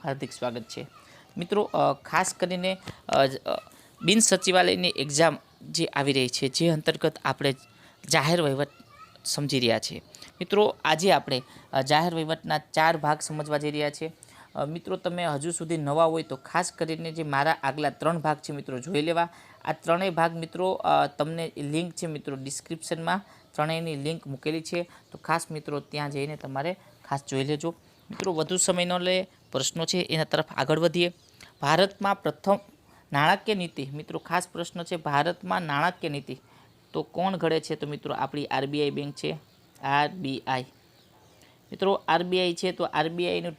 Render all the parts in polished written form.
हार्दिक स्वागत है। मित्रों खास करीने बिन सचिवालयनी एक्जाम जे आवी रही है जे अंतर्गत आपणे जाहेर वहीवट समझी रह्या छे। मित्रों आज आपणे जाहेर वहीवटना 4 भाग समझवा जई रह्या छे। मित्रों तमे हजू सुधी नवा होय तो खास करीने जे मारा आगला 3 भाग छे मित्रों जोई लेवा। आ 3 भाग मित्रों तमने लिंक छे मित्रों डिस्क्रिप्शन में 3नी लिंक मूकेली छे, तो खास मित्रों त्यां जईने तमारे खास जोई लेजो। मित्रों वधु समय न ले प्रश्नों छे एना तरफ आगळ वधीए। भारत में प्रथम नाणाकीय नीति मित्रों खास प्रश्न है, भारत में नाणाकीय नीति तो कोण घड़े छे? तो मित्रों आपणी आरबीआई बैंक है, आरबीआई। मित्रों आरबीआई है तो आरबीआई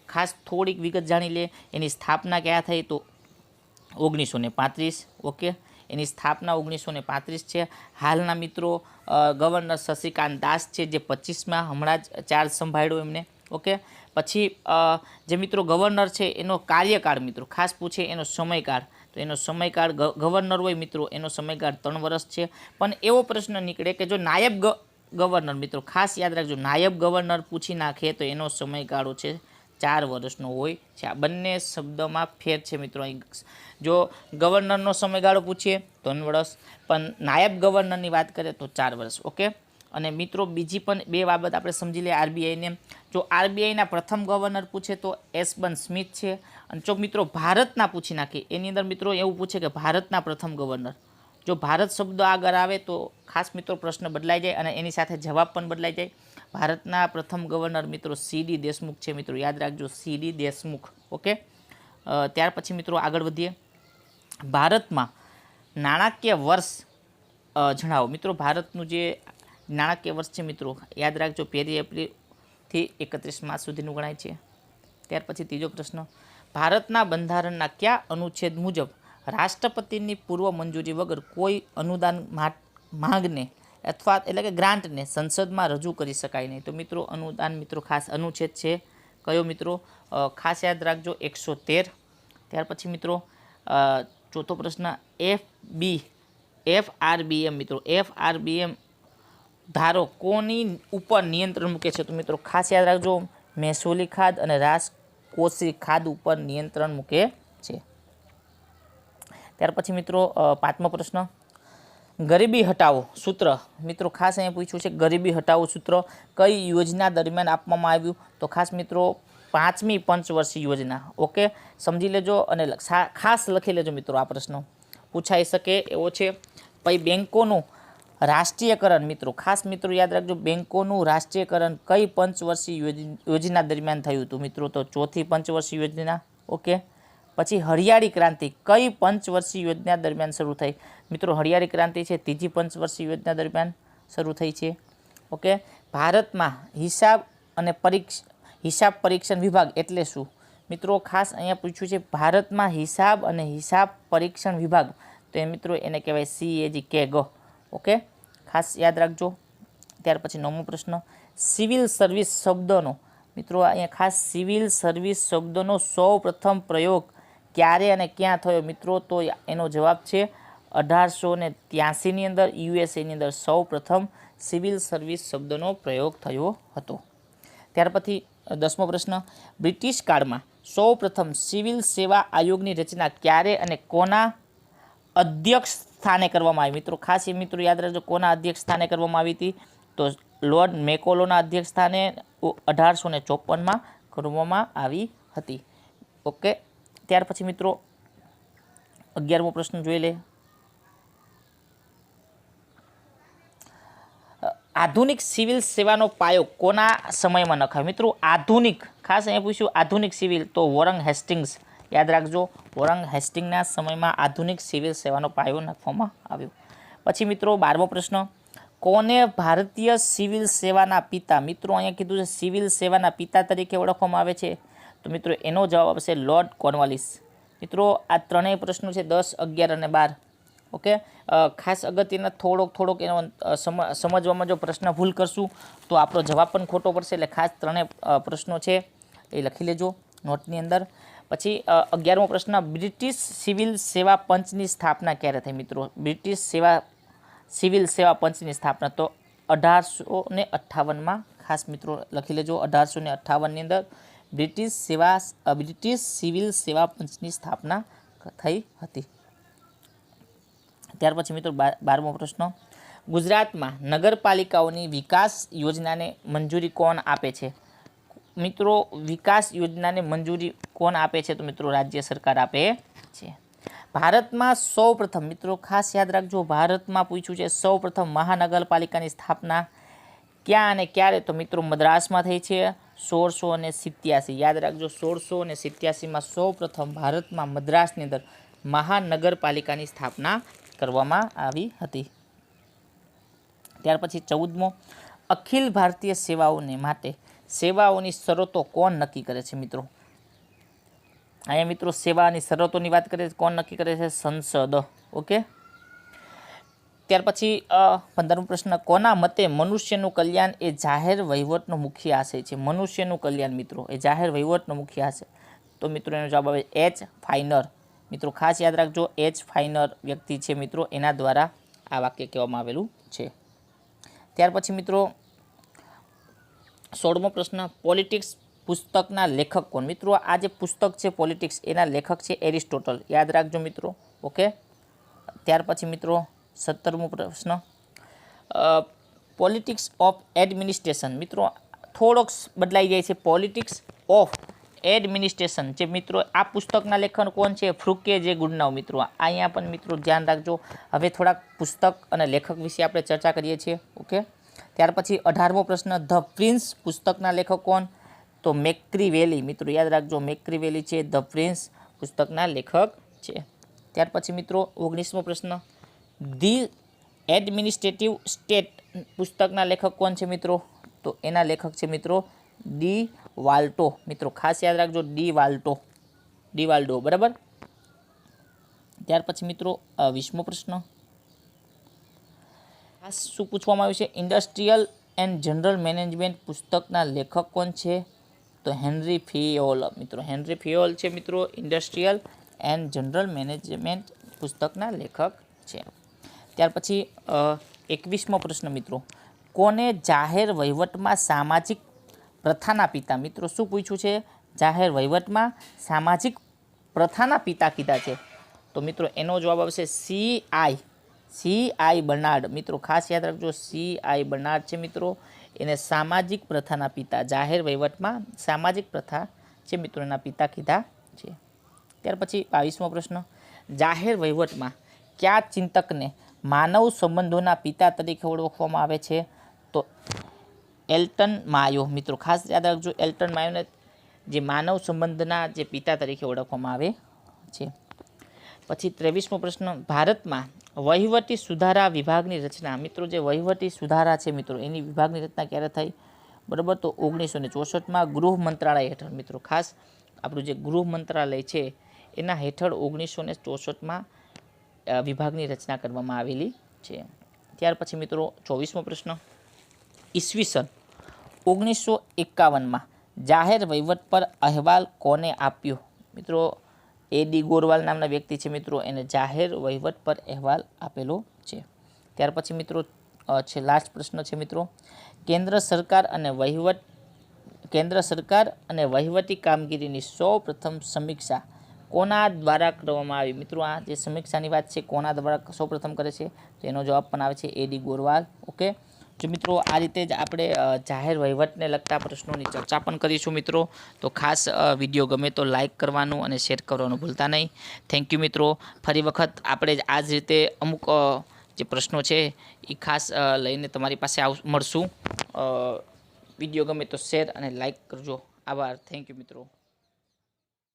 खास थोड़ी विगत जाणी ले। एनी स्थापना क्या थई? तो 1935। ओके, एनी स्थापना 1935 है। हालना मित्रों गवर्नर शशिकांत दास है जे 25 में हमणां ज चार्ज संभाळ्यो एमने। ओके, पछी जे मित्रों गवर्नर है एनो कार्यकाल मित्रों खास पूछे एनो समयकाल, तो एनो समयकाल गवर्नर होय मित्रों एनो समयकाल 3 वर्ष है। पण एवो प्रश्न निकळे कि जो नायब गवर्नर मित्रों खास याद राखजो, नायब गवर्नर पूछी नाखे तो एनो समयगाळो छे 4 वर्षनो होय छे। आ बंने शब्दमां फेर छे मित्रों। जो गवर्नरनो समयगाळो पूछीए तो 3 वर्ष, पण नायब गवर्नरनी वात करीए तो 4 वर्ष। ओके, अने मित्रों बीजी पण 2 बाबत आपणे समजी लीए आरबीआई ने। जो आरबीआई ना प्रथम गवर्नर पूछे तो एस.बन स्मिथ छे। अने जो मित्रों भारतना पूछी नाखे एनी अंदर मित्रों एवुं पूछे कि भारतना प्रथम गवर्नर, जो भारत शब्द आगळ आवे तो खास मित्रों प्रश्न बदलाई जाए अने एनी साथे जवाब पण बदलाई जाए। भारतना प्रथम गवर्नर मित्रों सी.डी. देशमुख छे। मित्रों याद राखजो सी.डी. देशमुख। ओके, त्यार पछी मित्रों आगळ वधीए। भारत में नाणाकीय वर्ष जणावो। मित्रों भारतनुं जे नाणाकीय वर्ष है मित्रों याद राखजो 1 एप्रिल थी 31 मार्च सुधीनुं गणाय छे। त्यार पछी तीजो प्रश्न, भारतना बंधारणना क्या अनुच्छेद मुजब राष्ट्रपतिनी पूर्व मंजूरी वगर कोई अनुदान मांगने अथवा एटले के ग्रांट ने संसद में रजू करी शकाय नहीं। तो मित्रों अनुदान मित्रों खास अनुच्छेद है कयो मित्रों खास याद राखजो 113। त्यार पछी मित्रों चौथो प्रश्न, एफआरबीएम मित्रों एफआरबीएम धारो कोनी ऊपर नियंत्रण मूके छे? तो मित्रों खास याद राखजो महसूली खाद अने राजकोषीय खाद ऊपर नियंत्रण मूके छे। त्यार पछी मित्रों 5मो प्रश्न, गरीबी हटाओ सूत्र मित्रों खास अहींया पूछ्युं छे गरीबी हटाओ सूत्र कई योजना दरमियान आपवामां आव्युं? तो खास मित्रों 5मी पंचवर्षीय योजना। ओके, समझी लेजो अने खास लखी लेजो मित्रों। आ प्रश्न पूछाई सके एवो छे। पई बेंकोनुं राष्ट्रीयकरण मित्रों खास मित्रों याद राखजो बेंकोनुं राष्ट्रीयकरण कई पंचवर्षीय योजना दरमियान थयुं? तो मित्रों तो 4थी पंचवर्षीय योजना। ओके, पछी हरियाળી क्रांति कई पंचवर्षीय योजना दरमियान शरू थई? मित्रों हरियाળી क्रांति है 3जी पंचवर्षीय योजना दरमियान शरू थई छे। ओके, भारत में हिसाब अने हिसाब परीक्षण विभाग एटले शुं? मित्रों खास अहींया पूछ्युं छे भारत में हिसाब अने हिसाब परीक्षण विभाग, तो मित्रों एने कहेवाय CAG ग। ओके, खास याद राखजो। त्यार पछी 9मो प्रश्न, सिविल सर्विस शब्दनो मित्रों अहींया खास सिविल सर्विस शब्दनो सौ प्रथम प्रयोग क्यारे अने क्यां थयो? मित्रों तो एनो जवाब छे 1883 नी अंदर USA नी अंदर सौ प्रथम सिविल सर्विस शब्दनो प्रयोग थयो हतो। त्यार पछी 10मो प्रश्न, ब्रिटिश काल में सौ प्रथम सिविल सेवा आयोगनी रचना क्यारे अने कोना अध्यक्ष स्थाने करवामां आवी? मित्रों खास ये मित्रों याद राखजो कोना अध्यक्ष स्थाने करवामां आवी हती? तो लॉर्ड मेकोलोना अध्यक्ष स्थाने 1854 में करवामां आवी हती। ओके, त्यार पछी मित्रों 11मो प्रश्न जोई ले। आधुनिक सिविल सेवानो पायो कोना समय में नखायो? मित्रों आधुनिक खास अहींया पूछ्युं आधुनिक सिविल तो वॉरेन हेस्टिंग्स याद राखजो वॉरेन हेस्टिंग्सना समय में आधुनिक सिविल सेवानो पायो नाखवामां आव्यो। पछी मित्रों 12मो प्रश्न, कोने भारतीय सिविल सेवाना पिता? मित्रों अहींया कीधुं छे सिविल सेवाना पिता तरीके ओळखवामां आवे छे? तो मित्रों एनो जवाब आवशे लॉर्ड कॉर्नवालिस। मित्रों आ 3 प्रश्नों छे 10, 11 अने 12। ओके, खास अगत्यना थोड़ोक एनो समजवामां जो प्रश्न भूल करशुं तो आपणो जवाब पण खोटो पड़शे। एटले खास 3 प्रश्नों छे ए लखी लेजो नोटनी अंदर। पछी 11मो प्रश्न, ब्रिटिश सिविल सेवा पंचनी स्थापना क्यारे थई? मित्रों ब्रिटिश सिविल सेवा पंचनी स्थापना तो 1858 में खास मित्रों लखी लेजो 1858 नी अंदर બ્રિટિશ સિવિલ સેવા પંચની સ્થાપના થઈ હતી। ત્યાર પછી મિત્રો 12મો પ્રશ્ન, ગુજરાતમાં નગરપાલિકાઓની વિકાસ યોજનાને મંજૂરી કોણ આપે છે? મિત્રો વિકાસ યોજનાને મંજૂરી કોણ આપે છે? તો મિત્રો રાજ્ય સરકાર આપે છે। ભારતમાં સૌપ્રથમ, મિત્રો ખાસ યાદ રાખજો, ભારતમાં પૂછ્યું છે સૌપ્રથમ મહાનગરપાલિકાની સ્થાપના ક્યાં અને ક્યારે? તો મિત્રો મદ્રાસમાં થઈ છે 1687। યાદ રાખજો 1687માં સૌપ્રથમ ભારતમાં મદ્રાસની અંદર મહાનગરપાલિકાની સ્થાપના કરવામાં આવી હતી। ત્યાર પછી 14મો, અખિલ ભારતીય સેવાઓને માટે સેવાઓની શરતો કોણ નક્કી કરે છે? મિત્રો અહીંયા મિત્રો સેવાની શરતોની વાત કરીએ, કોણ નક્કી કરે છે? સંસદ। ઓકે, ત્યાર પછી 15મો પ્રશ્ન, કોના મતે મનુષ્યનું કલ્યાણ એ જાહેર વહીવટનો મુખ્ય આશય છે? મનુષ્યનું કલ્યાણ મિત્રો એ જાહેર વહીવટનો મુખ્ય આશય, તો મિત્રો એનો જવાબ આવે એચ ફાઇનર। મિત્રો ખાસ યાદ રાખજો, એચ ફાઇનર વ્યક્તિ છે મિત્રો, એના દ્વારા આ વાક્ય કહેવામાં આવેલું છે। ત્યાર પછી મિત્રો 16મો પ્રશ્ન, પોલિટિક્સ પુસ્તકના લેખક કોણ? મિત્રો આ જે પુસ્તક છે પોલિટિક્સ, એના લેખક છે એરિસ્ટોટલ। યાદ રાખજો મિત્રો। ઓકે, ત્યાર પછી મિત્રો 17મો પ્રશ્ન, પોલિટિક્સ ઓફ એડમિનિસ્ટ્રેશન, મિત્રો થોડોક બદલાઈ જાય છે, પોલિટિક્સ ઓફ એડમિનિસ્ટ્રેશન જે મિત્રો આ પુસ્તકના લેખક કોણ છે? ફ્રુકે જે ગુડનાવ। મિત્રો અહીંયા પણ મિત્રો ધ્યાન રાખજો, હવે થોડાક પુસ્તક અને લેખક વિશે આપણે ચર્ચા કરીએ છીએ। ઓકે, ત્યાર પછી 18મો પ્રશ્ન, ધ પ્રિન્સ પુસ્તકના લેખક કોણ? તો મેક્રીવેલી। મિત્રો યાદ રાખજો, મેક્રીવેલી છે ધ પ્રિન્સ પુસ્તકના લેખક છે। ત્યાર પછી મિત્રો 19મો પ્રશ્ન, ધી એડમિનિસ્ટ્રેટિવ સ્ટેટ પુસ્તકના લેખક કોણ છે? મિત્રો તો એના લેખક છે મિત્રો ડી વાલ્ટો। મિત્રો ખાસ યાદ રાખજો, ડી વાલ્ટો બરાબર। ત્યાર પછી મિત્રો 20મો પ્રશ્ન, ખાસ શું પૂછવામાં આવ્યું છે? ઇન્ડસ્ટ્રીયલ એન્ડ જનરલ મેનેજમેન્ટ પુસ્તકના લેખક કોણ છે? તો હેનરી ફિયોલ। મિત્રો હેનરી ફિયોલ છે મિત્રો ઇન્ડસ્ટ્રીયલ એન્ડ જનરલ મેનેજમેન્ટ પુસ્તકના લેખક છે। ત્યાર પછી 21મો પ્રશ્ન મિત્રો, કોને જાહેર વહીવટમાં સામાજિક પ્રથાના પિતા? મિત્રો શું પૂછ્યું છે? જાહેર વહીવટમાં સામાજિક પ્રથાના પિતા કીધા છે, તો મિત્રો એનો જવાબ આવશે સી.આઈ. બર્નાર્ડ। મિત્રો ખાસ યાદ રાખજો, સી.આઈ. બર્નાર્ડ છે મિત્રો, એને સામાજિક પ્રથાના પિતા, જાહેર વહીવટમાં સામાજિક પ્રથા છે મિત્રો એના પિતા કીધા છે। ત્યાર પછી 22મો પ્રશ્ન, જાહેર વહીવટમાં કયા ચિંતકને માનવ સંબંધોના પિતા તરીકે ઓળખવામાં આવે છે? તો એલ્ટન માયો। મિત્રો ખાસ યાદ રાખજો, એલ્ટન માયોને જે માનવ સંબંધના જે પિતા તરીકે ઓળખવામાં આવે છે। પછી 23મો પ્રશ્ન, ભારતમાં વહીવટી સુધારા વિભાગની રચના, મિત્રો જે વહીવટી સુધારા છે મિત્રો એની વિભાગની રચના ક્યારે થઈ? બરાબર, તો 1964માં ગૃહ મંત્રાલય હેઠળ। મિત્રો ખાસ આપણું જે ગૃહ મંત્રાલય છે એના હેઠળ 1964માં વિભાગની રચના કરવામાં આવેલી છે। ત્યાર પછી મિત્રો 24મો પ્રશ્ન, ઈસવીસન 1951માં જાહેર વહીવટ પર અહેવાલ કોને આપ્યો? મિત્રો એ.ડી. ગોરવાલ નામના વ્યક્તિ છે મિત્રો, એને જાહેર વહીવટ પર અહેવાલ આપેલો છે। ત્યાર પછી મિત્રો લાસ્ટ પ્રશ્ન છે મિત્રો, કેન્દ્ર સરકાર અને વહીવટી કામગીરીની સૌપ્રથમ સમીક્ષા કોના દ્વારા કરવામાં આવી? મિત્રો આ જે સમીક્ષાની વાત છે કોના દ્વારા સૌપ્રથમ કરે છે? તો એનો જવાબ પણ આવે છે એ.ડી. ગોરવાલ। ઓકે, જો મિત્રો આ રીતે જ આપણે જાહેર વહીવટને લગતા પ્રશ્નોની ચર્ચા પણ કરીશું મિત્રો, તો ખાસ વિડીયો ગમે તો લાઇક કરવાનું અને શેર કરવાનું ભૂલતા નહીં। થેન્ક યુ મિત્રો, ફરી વખત આપણે આ જ રીતે અમુક જે પ્રશ્નો છે એ ખાસ લઈને તમારી પાસે મળશું। વિડીયો ગમે તો શેર અને લાઇક કરજો। આભાર, થેન્ક યુ મિત્રો।